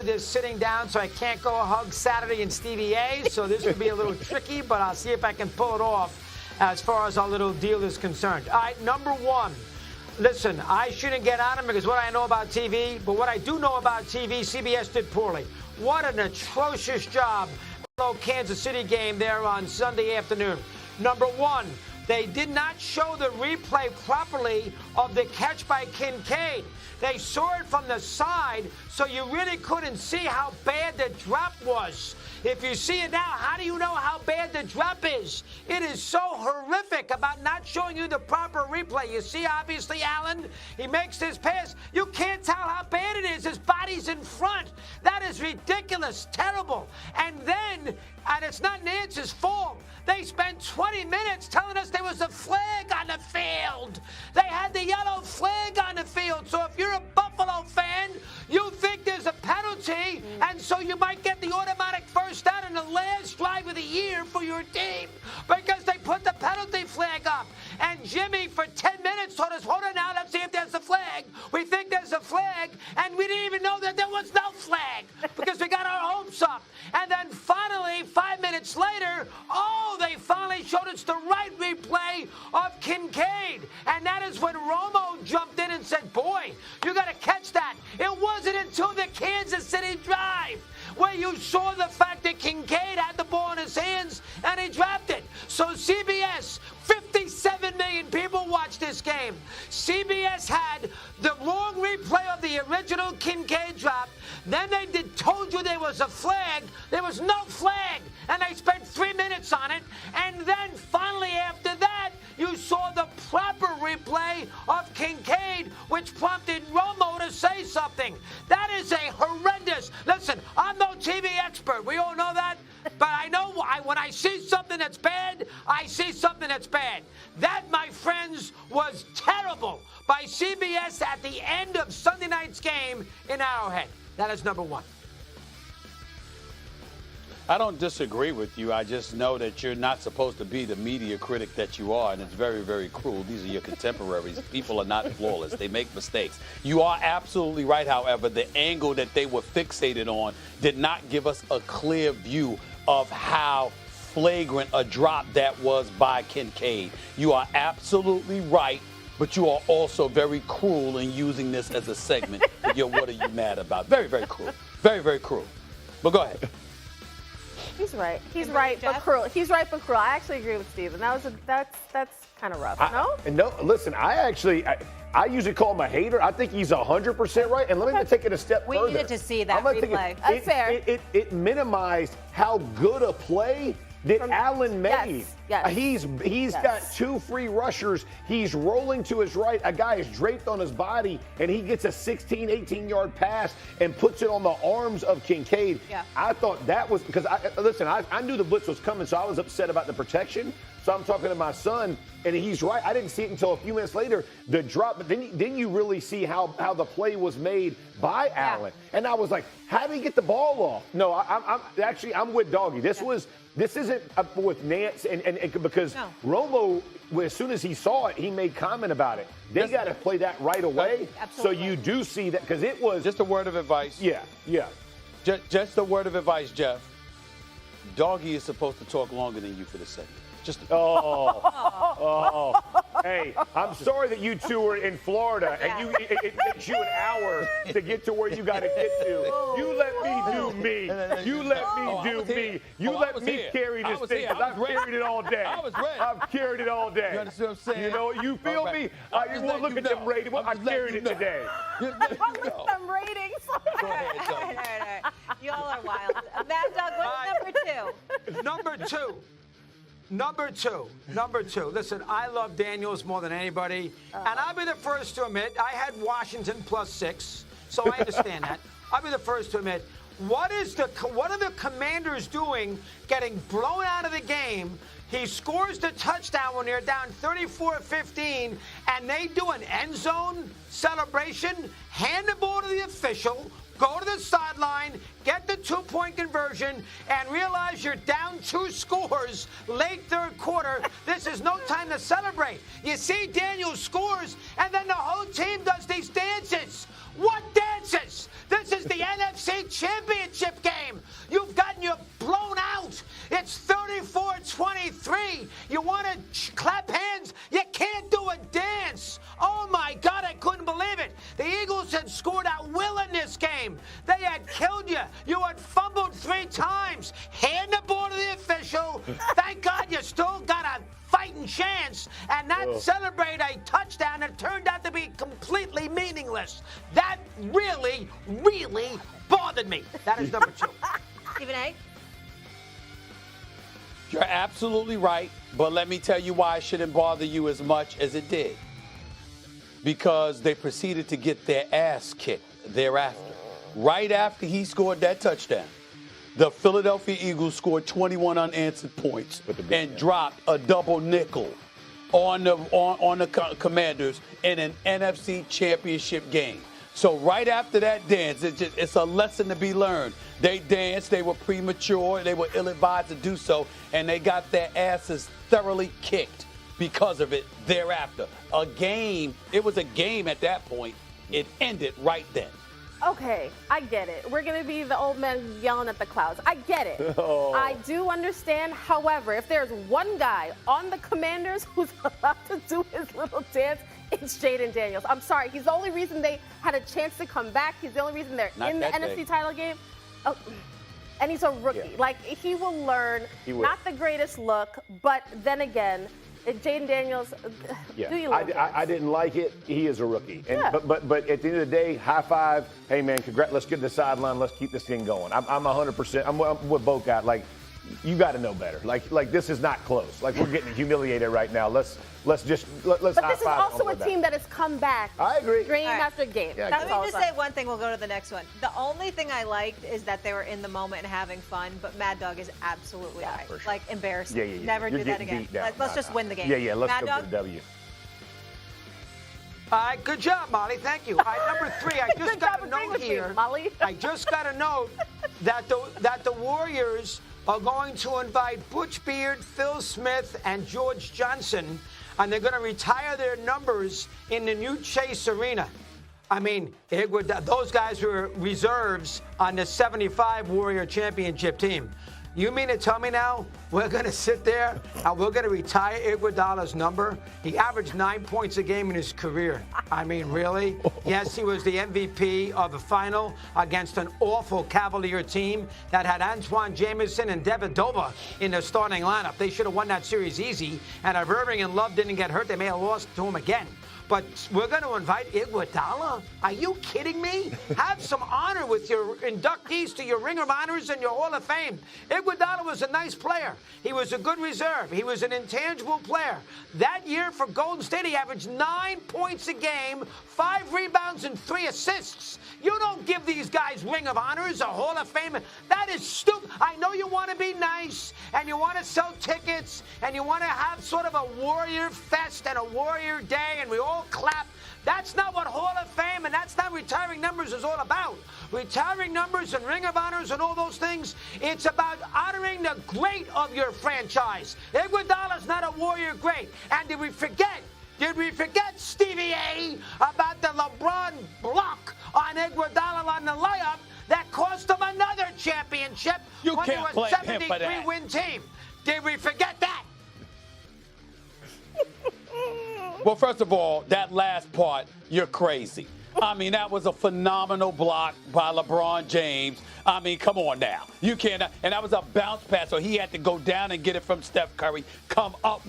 this sitting down, so I can't go hug Saturday and Stevie A. So this could be a little tricky, but I'll see if I can pull it off as far as our little deal is concerned. All right, number one. Listen, I shouldn't get on him because what I know about TV, but what I do know about TV, CBS did poorly. What an atrocious job. Kansas City game there on Sunday afternoon. Number one, they did not show the replay properly of the catch by Kincaid. They saw it from the side, so you really couldn't see how bad the drop was. If you see it now, how do you know how bad the drop is? It is so horrific about not showing you the proper replay. You see, obviously, Allen, he makes this pass. You can't tell how bad it is. His body's in front. That is ridiculous, terrible. And then, and it's not Nance's fault, they spent 20 minutes telling us there was a flag on the field. They had the yellow flag on the field. So if you're a Buffalo fan, you think there's a penalty, and so you might get the automatic first down in the last drive of the year for your team because they put the penalty flag up. And Jimmy, for 10 minutes, told us, hold on now, let's see if there's a flag. We think there's a flag, and we didn't even know that there was no flag because we got our hopes up. And then finally, 5 minutes later, they finally showed us the right replay of Kincaid. And that is when Romo jumped in and said, boy, you got to catch that. It wasn't until the Kansas City drive where you saw the fact that Kincaid had the ball in his hands and he dropped it. So CBS, 57 million people watched this game. CBS had the wrong replay of the original Kincaid drop. Then they told you there was a flag. There was no flag. And they spent 3 minutes on it. And then finally after that, you saw the proper replay of Kincaid, which prompted Romo to say something. That is a horrendous. Listen, I'm no TV expert. We all know that. But I know when I see something that's bad, I see something that's bad. That, my friends, was terrible by CBS at the end of Sunday night's game in Arrowhead. That is number one. I don't disagree with you. I just know that you're not supposed to be the media critic that you are, and it's very, very cruel. These are your contemporaries. People are not flawless. They make mistakes. You are absolutely right, however. The angle that they were fixated on did not give us a clear view of how flagrant a drop that was by Kincaid. You are absolutely right, but you are also very cruel in using this as a segment. What are you mad about? Very, very cruel. Very, very cruel. But go ahead. He's right. He's right, but cruel. He's right, but cruel. I actually agree with Steven. That's kind of rough. No, listen. I usually call him a hater. I think he's 100% right. And let me take it a step further. We needed to see that replay. That's fair. It minimized how good a play that Allen made. Yes. He's got 2 free rushers. He's rolling to his right. A guy is draped on his body, and he gets a 16, 18-yard pass and puts it on the arms of Kincaid. Yeah. I thought that was because I knew the blitz was coming, so I was upset about the protection. So I'm talking to my son, and he's right. I didn't see it until a few minutes later, the drop. But then you really see how the play was made by Allen. And I was like, how did he get the ball off? No, I'm with Doggy. This isn't with Nance and because Romo, as soon as he saw it, he made comment about it. They got to play that right away. Absolutely. So you do see that because it was just a word of advice. Yeah. Just a word of advice, Jeff. Doggy is supposed to talk longer than you for the segment. Hey, I'm sorry that you two are in Florida and it takes you an hour to get to where you got to get to. You let me do me. You let me do me. You let me carry this thing because I've carried it all day. I was ready. I've carried it all day. You understand what I'm saying? You know, you feel me? You want to look at them ratings. I carried it today. Look at them ratings. Go ahead, All right. You all are wild. Mad Dog, what's number two? Number two. Listen, I love Daniels more than anybody. And I'll be the first to admit, I had Washington +6, so I understand that. I'll be the first to admit, what are the Commanders doing getting blown out of the game? He scores the touchdown when they're down 34-15, and they do an end zone celebration, hand the ball to the official, go to the sideline, get the 2-point conversion, and realize you're down 2 scores late third quarter. This is no time to celebrate. You see Daniels scores, and then the whole team does these dances. What dances? This is the NFC Championship game. You've gotten you blown out. It's 34-23. You want to clap hands? You can't do a dance. Oh, my God, I couldn't believe it. The Eagles had scored at will in this game. They had killed you. You had fumbled 3 times. Hand the ball to the official. Thank God you still got a fighting chance and not celebrate a touchdown that turned out to be completely meaningless. That really, really bothered me. That is number 2. Stephen A. You're absolutely right, but let me tell you why it shouldn't bother you as much as it did. Because they proceeded to get their ass kicked thereafter. Right after he scored that touchdown, the Philadelphia Eagles scored 21 unanswered points and dropped a double nickel on the Commanders in an NFC Championship game. So right after that dance, it's a lesson to be learned. They danced, they were premature, they were ill-advised to do so, and they got their asses thoroughly kicked because of it thereafter. It was a game at that point. It ended right then. Okay, I get it. We're going to be the old men yelling at the clouds. I get it. I do understand. However, if there's one guy on the Commanders who's allowed to do his little dance, it's Jayden Daniels. I'm sorry. He's the only reason they had a chance to come back. He's the only reason they're in the NFC title game. Oh, and he's a rookie. Yeah. Like, he will learn. He will. Not the greatest look, but then again, Jayden Daniels, do you like it? I didn't like it. He is a rookie. And, Yeah. but at the end of the day, high five. Hey, man, congrats. Let's get to the sideline. Let's keep this thing going. I'm 100%. I'm with both guys. Like, you got to know better. Like this is not close. Like, we're getting humiliated right now. Let's But this is also a that. team that has come back. I agree. Game All right. after game. Yeah, That's Let all me it's just say like. one thing. We'll go to the next one. The only thing I liked is that they were in the moment and having fun, but Mad Dog is absolutely right. for sure. Like, embarrassing. Yeah. Never You're do that getting again. beat down. Let's just win the game. Yeah. Let's Mad go Dog? for the W. All right, good job, Molly. Thank you. All right, number 3, I just Good got job a agreeing note with me, here. Molly. I just got a note that the Warriors are going to invite Butch Beard, Phil Smith, and George Johnson, and they're going to retire their numbers in the new Chase Arena. I mean, those guys were reserves on the 75 Warrior Championship team. You mean to tell me now we're going to sit there and we're going to retire Iguodala's number? He averaged 9 points a game in his career. I mean, really? Yes, he was the MVP of the final against an awful Cavalier team that had Antoine Jameson and Devidova in the starting lineup. They should have won that series easy. And if Irving and Love didn't get hurt, they may have lost to him again. But we're going to invite Iguodala? Are you kidding me? Have some honor with your inductees to your Ring of Honors and your Hall of Fame. Iguodala was a nice player. He was a good reserve. He was an intangible player. That year for Golden State, he averaged 9 points a game, 5 rebounds, and 3 assists. You don't give these guys Ring of Honors, a Hall of Fame. That is stupid. I know you want to be nice, and you want to sell tickets, and you want to have sort of a Warrior Fest and a Warrior Day, and we all clap. That's not what Hall of Fame and that's not retiring numbers is all about. Retiring numbers and Ring of Honors and all those things, it's about honoring the great of your franchise. Iguodala's not a Warrior great. And did we forget, Stevie A, about the LeBron block on Iguodala on the layup that cost him another championship You when can't they were blame him for that. 73-win team? Did we forget that? Well, first of all, that last part, you're crazy. I mean, that was a phenomenal block by LeBron James. I mean, come on now. You can't. And that was a bounce pass, so he had to go down and get it from Steph Curry, come up.